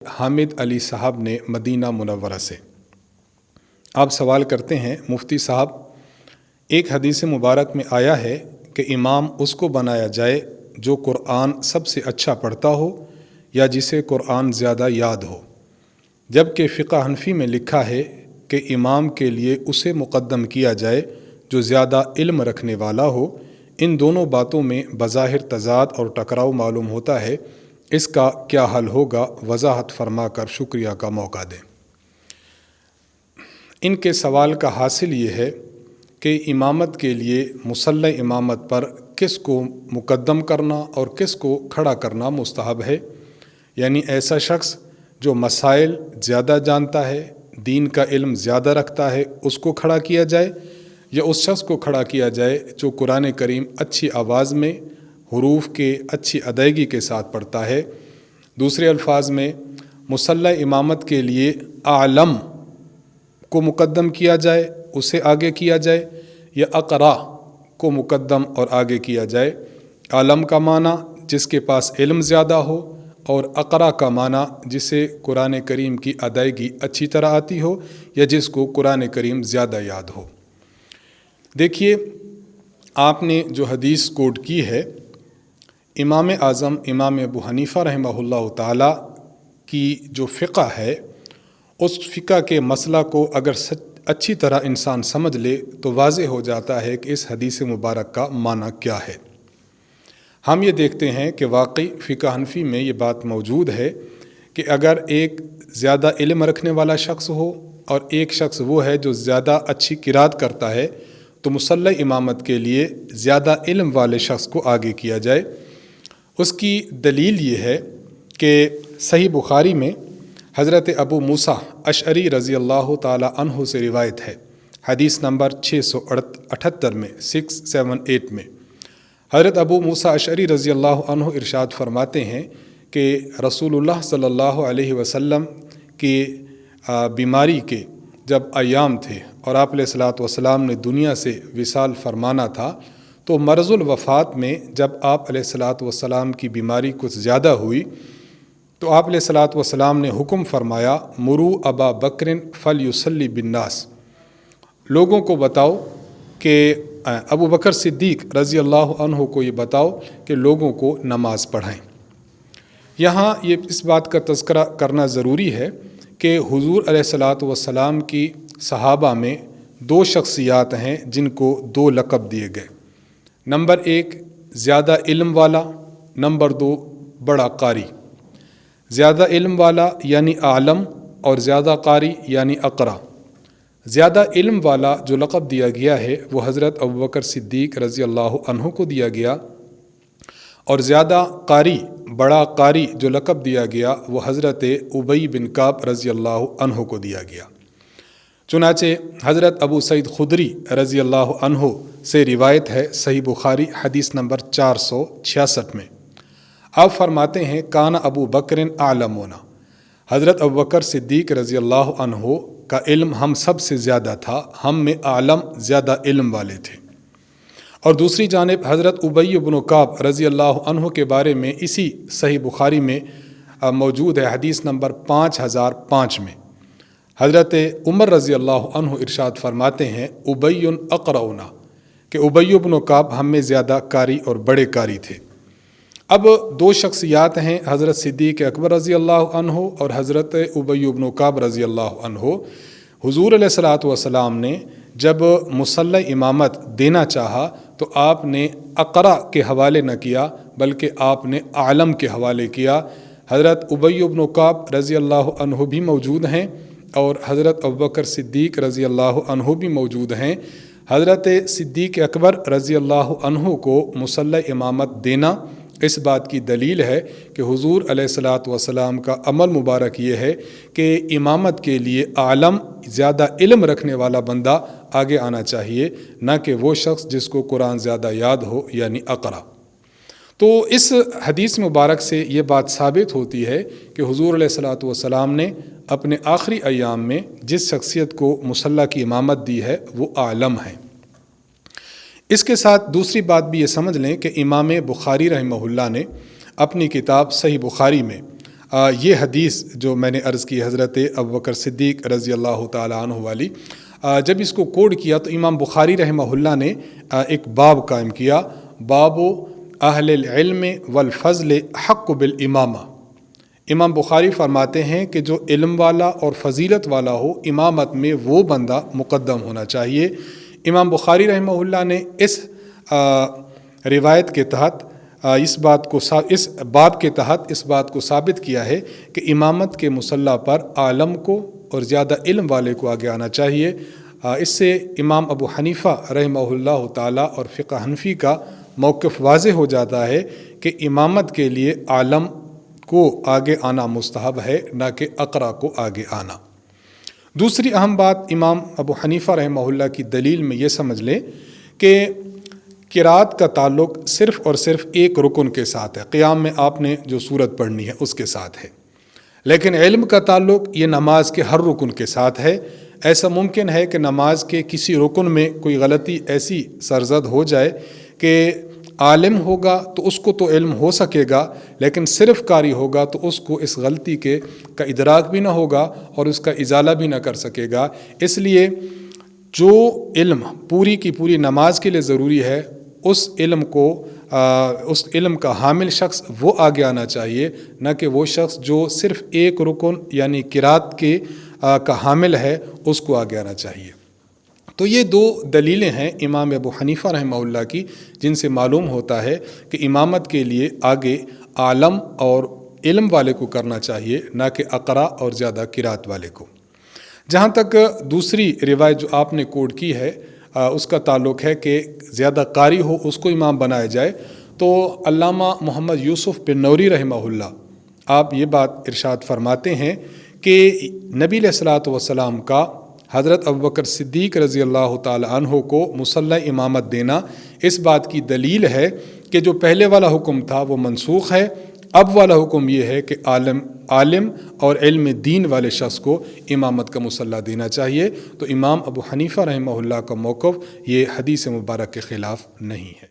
حامد علی صاحب نے مدینہ منورہ سے آپ سوال کرتے ہیں، مفتی صاحب ایک حدیث مبارک میں آیا ہے کہ امام اس کو بنایا جائے جو قرآن سب سے اچھا پڑھتا ہو یا جسے قرآن زیادہ یاد ہو، جبکہ فقہ حنفی میں لکھا ہے کہ امام کے لیے اسے مقدم کیا جائے جو زیادہ علم رکھنے والا ہو۔ ان دونوں باتوں میں بظاہر تضاد اور ٹکراؤ معلوم ہوتا ہے، اس کا کیا حل ہوگا؟ وضاحت فرما کر شکریہ کا موقع دیں۔ ان کے سوال کا حاصل یہ ہے کہ امامت کے لیے مصلی امامت پر کس کو مقدم کرنا اور کس کو کھڑا کرنا مستحب ہے، یعنی ایسا شخص جو مسائل زیادہ جانتا ہے، دین کا علم زیادہ رکھتا ہے، اس کو کھڑا کیا جائے، یا اس شخص کو کھڑا کیا جائے جو قرآن کریم اچھی آواز میں حروف کے اچھی ادائیگی کے ساتھ پڑھتا ہے۔ دوسرے الفاظ میں مصلی امامت کے لیے عالم کو مقدم کیا جائے، اسے آگے کیا جائے، یا اقرا کو مقدم اور آگے کیا جائے۔ عالم کا معنی جس کے پاس علم زیادہ ہو، اور اقرا کا معنی جسے قرآن کریم کی ادائیگی اچھی طرح آتی ہو یا جس کو قرآن کریم زیادہ یاد ہو۔ دیکھیے، آپ نے جو حدیث کوٹ کی ہے، امام اعظم امام ابو حنیفہ رحمہ اللہ تعالی کی جو فقہ ہے، اس فقہ کے مسئلہ کو اگر اچھی طرح انسان سمجھ لے تو واضح ہو جاتا ہے کہ اس حدیث مبارک کا معنی کیا ہے۔ ہم یہ دیکھتے ہیں کہ واقعی فقہ حنفی میں یہ بات موجود ہے کہ اگر ایک زیادہ علم رکھنے والا شخص ہو اور ایک شخص وہ ہے جو زیادہ اچھی قرات کرتا ہے، تو مصلی امامت کے لیے زیادہ علم والے شخص کو آگے کیا جائے۔ اس کی دلیل یہ ہے کہ صحیح بخاری میں حضرت ابو موسیٰ اشعری رضی اللہ تعالی عنہ سے روایت ہے، حدیث نمبر 678 میں 678 میں حضرت ابو موسیٰ اشعری رضی اللہ عنہ ارشاد فرماتے ہیں کہ رسول اللہ صلی اللہ علیہ وسلم کی بیماری کے جب ایام تھے اور آپ علیہ الصلوۃ والسلام نے دنیا سے وصال فرمانا تھا، تو مرض الوفات میں جب آپ علیہ الصلوۃ والسلام کی بیماری کچھ زیادہ ہوئی تو آپ علیہ الصلوۃ والسلام نے حکم فرمایا، مرو ابا بکر فلیصلی بالناس، لوگوں کو بتاؤ کہ ابو بکر صدیق رضی اللہ عنہ کو یہ بتاؤ کہ لوگوں کو نماز پڑھائیں۔ یہاں یہ اس بات کا تذکرہ کرنا ضروری ہے کہ حضور علیہ الصلوۃ والسلام کی صحابہ میں دو شخصیات ہیں جن کو دو لقب دیے گئے، نمبر 1 زیادہ علم والا، نمبر 2 بڑا قاری۔ زیادہ علم والا یعنی عالم اور زیادہ قاری یعنی اقرا۔ زیادہ علم والا جو لقب دیا گیا ہے وہ حضرت ابوبکر صدیق رضی اللہ عنہ کو دیا گیا، اور زیادہ قاری بڑا قاری جو لقب دیا گیا وہ حضرت ابی بن کعب رضی اللہ عنہ کو دیا گیا۔ چنانچہ حضرت ابو سعید خدری رضی اللہ عنہ سے روایت ہے، صحیح بخاری حدیث نمبر 466 میں آپ فرماتے ہیں، کان ابو بکر اعلمنا، حضرت ابوبکر صدیق رضی اللہ عنہ کا علم ہم سب سے زیادہ تھا، ہم میں عالم زیادہ علم والے تھے۔ اور دوسری جانب حضرت ابی بن کعب رضی اللہ عنہ کے بارے میں اسی صحیح بخاری میں موجود ہے، حدیث نمبر 5005 میں حضرت عمر رضی اللہ عنہ ارشاد فرماتے ہیں، ابی اقرؤنا، کہ ابی بن کعب ہم میں زیادہ قاری اور بڑے قاری تھے۔ اب دو شخصیات ہیں، حضرت صدیق اکبر رضی اللہ عنہ اور حضرت ابی بن کعب رضی اللہ عنہ۔ حضور علیہ الصلوۃ والسلام نے جب مصلی امامت دینا چاہا تو آپ نے اقرا کے حوالے نہ کیا بلکہ آپ نے عالم کے حوالے کیا۔ حضرت ابی بن کعب رضی اللہ عنہ بھی موجود ہیں اور حضرت ابوبکر صدیق رضی اللہ عنہ بھی موجود ہیں۔ حضرت صدیق اکبر رضی اللہ عنہ کو مصلی امامت دینا اس بات کی دلیل ہے کہ حضور علیہ الصلوۃ والسلام کا عمل مبارک یہ ہے کہ امامت کے لیے عالم زیادہ علم رکھنے والا بندہ آگے آنا چاہیے، نہ کہ وہ شخص جس کو قرآن زیادہ یاد ہو یعنی اقرا۔ تو اس حدیث مبارک سے یہ بات ثابت ہوتی ہے کہ حضور علیہ الصلوۃ والسلام نے اپنے آخری ایام میں جس شخصیت کو مصلی کی امامت دی ہے وہ عالم ہیں۔ اس کے ساتھ دوسری بات بھی یہ سمجھ لیں کہ امام بخاری رحمہ اللہ نے اپنی کتاب صحیح بخاری میں یہ حدیث جو میں نے عرض کی حضرت ابوبکر صدیق رضی اللہ تعالیٰ عنہ والی، جب اس کو کوڈ کیا تو امام بخاری رحمہ اللہ نے ایک باب قائم کیا، باب اہل العلم والفضل حق بالامامہ۔ امام بخاری فرماتے ہیں کہ جو علم والا اور فضیلت والا ہو، امامت میں وہ بندہ مقدم ہونا چاہیے۔ امام بخاری رحمہ اللہ نے اس روایت کے تحت اس باب کے تحت اس بات کو ثابت کیا ہے کہ امامت کے مصلی پر عالم کو اور زیادہ علم والے کو آگے آنا چاہیے۔ اس سے امام ابو حنیفہ رحمہ اللہ تعالیٰ اور فقہ حنفی کا موقف واضح ہو جاتا ہے کہ امامت کے لیے عالم کو آگے آنا مستحب ہے، نہ کہ اقرا کو آگے آنا۔ دوسری اہم بات امام ابو حنیفہ رحمہ اللہ کی دلیل میں یہ سمجھ لیں کہ قرات کا تعلق صرف اور صرف ایک رکن کے ساتھ ہے، قیام میں آپ نے جو سورت پڑھنی ہے اس کے ساتھ ہے، لیکن علم کا تعلق یہ نماز کے ہر رکن کے ساتھ ہے۔ ایسا ممکن ہے کہ نماز کے کسی رکن میں کوئی غلطی ایسی سرزد ہو جائے کہ عالم ہوگا تو اس کو تو علم ہو سکے گا، لیکن صرف قاری ہوگا تو اس کو اس غلطی کا ادراک بھی نہ ہوگا اور اس کا ازالہ بھی نہ کر سکے گا۔ اس لیے جو علم پوری کی پوری نماز کے لیے ضروری ہے، اس علم کا حامل شخص وہ آگے آنا چاہیے، نہ کہ وہ شخص جو صرف ایک رکن یعنی قرات کا حامل ہے اس کو آگے آنا چاہیے۔ تو یہ دو دلیلیں ہیں امام ابو حنیفہ رحمہ اللہ کی، جن سے معلوم ہوتا ہے کہ امامت کے لیے آگے عالم اور علم والے کو کرنا چاہیے، نہ کہ اقرا اور زیادہ قرات والے کو۔ جہاں تک دوسری روایت جو آپ نے کوڈ کی ہے اس کا تعلق ہے کہ زیادہ قاری ہو اس کو امام بنایا جائے، تو علامہ محمد یوسف بن نوری رحمہ اللہ آپ یہ بات ارشاد فرماتے ہیں کہ نبی علیہ الصلوۃ والسلام کا حضرت ابوبکر صدیق رضی اللہ تعالی عنہ کو مصلی امامت دینا اس بات کی دلیل ہے کہ جو پہلے والا حکم تھا وہ منسوخ ہے، اب والا حکم یہ ہے کہ عالم اور علم دین والے شخص کو امامت کا مصلی دینا چاہیے۔ تو امام ابو حنیفہ رحمہ اللہ کا موقف یہ حدیث مبارک کے خلاف نہیں ہے۔